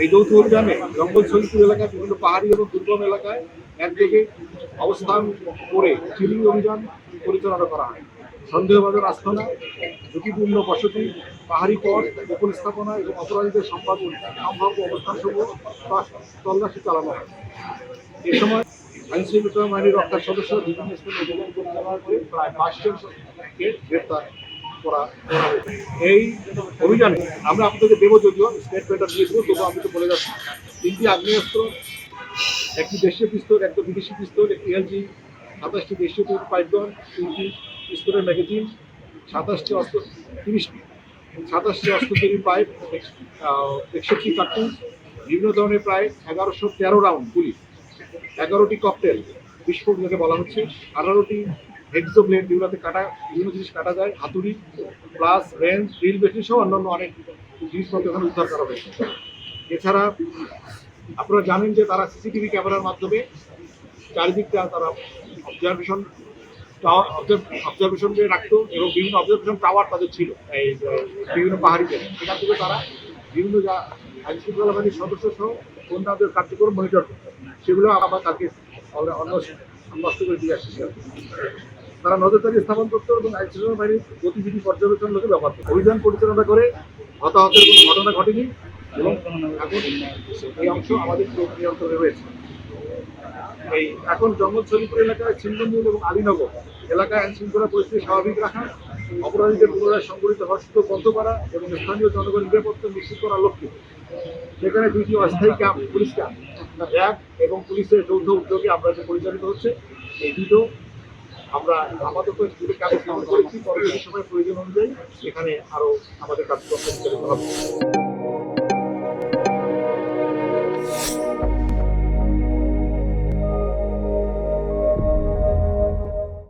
এই যৌথ অভিযানে জঙ্গল শরীফপুর এলাকায় বিভিন্ন পাহাড়ি এবং দুর্গম এলাকায় একযোগে অবস্থান করে চিলিং অভিযান পরিচালনা করা হয়। সন্দেহভাজন আস্তানা, ঝুঁকিপূর্ণ বসতি, পাহাড়ি পথ, গোপন স্থাপনা এবং অপরাধীদের সম্ভাব্য অবস্থানসমূহ তল্লাশি চালানো হয়। এ সময় আইনশৃঙ্খলা বাহিনীর রক্ষার সদস্য বিভিন্ন স্থানে অভিযান পরিচালনা করে প্রায় 5 জনকে গ্রেপ্তার করা হয়েছে। এই অভিযানে আমরা আপনাদের দেবো, যদিও স্টেটমেন্টটা দিয়ে দেবো, তবু আমি তো বলে যাচ্ছি। 3টি আগ্নেয়াস্ত্র, একটি দেশীয় পিস্তল, একটা বিদেশি পিস্তল, একটি এলজি, 27টি দেশীয় পাইপগন, 3টি পিস্তলের ম্যাগাজিন, 27টি অস্ত্রধারী পাইপ, 61টি কার্টুন, বিভিন্ন ধরনের প্রায় 1113 রাউন্ড গুলি, 11টি ককটেল বিস্ফোরক যাকে বলা হচ্ছে, 18টি হেক্সোব্লেড, যেগুলোতে বিভিন্ন জিনিস কাটা যায়, হাতুড়ি, প্লাস রেঞ্জ, ড্রিল মেশিন সহ অন্যান্য অনেক জিনিসপত্র এখানে উদ্ধার করা হয়েছে। এছাড়া আপনারা জানেন যে তারা সিসিটিভি ক্যামেরার মাধ্যমে চারিদিকটা তারা অবজারভেশন রাখতো এবং বিভিন্ন অবজারভেশন টাওয়ার তাদের ছিল এই বিভিন্ন পাহাড়িতে। সেখান থেকে তারা বিভিন্ন আইনশৃঙ্খলা বাহিনীর সদস্য সহ অন্যান্য কার্যক্রম মনিটর করতো। সেগুলো আবার তাকে নষ্ট করে দিয়ে আসছে। তারা নজরদারি স্থাপন করতো এবং আইনশৃঙ্খলা বাহিনীর গতিবিধি পর্যবেক্ষণ লোকে ব্যবহার করতো। অভিযান পরিচালনা করে হতাহতের কোনো ঘটনা ঘটেনি এবং এখন এই অংশ আমাদের নিয়ন্ত্রণে রয়েছে। এখন জঙ্গল শরীফপুর এলাকায় ছিন্নমূল এবং আলীনগর এলাকায় আইনশৃঙ্খলা পরিস্থিতি স্বাভাবিক রাখা, অপরাধীদের পুনরায় সংগঠিত হওয়ার সুযোগ বন্ধ করা এবং স্থানীয় জনগণের নিরাপত্তা নিশ্চিত করার লক্ষ্যে সেখানে 2টি অস্থায়ী ক্যাম্প, পুলিশ ক্যাম্প, র্যাব এবং পুলিশের যৌথ উদ্যোগে আমরা যে পরিচালিত হচ্ছে, এই দুটো আমরা আপাতত দুটো ক্যাম্প স্থাপন করেছি। পরবর্তী সময় প্রয়োজন অনুযায়ী এখানে আরও আমাদের কার্যক্রম পরিচালিত হবে।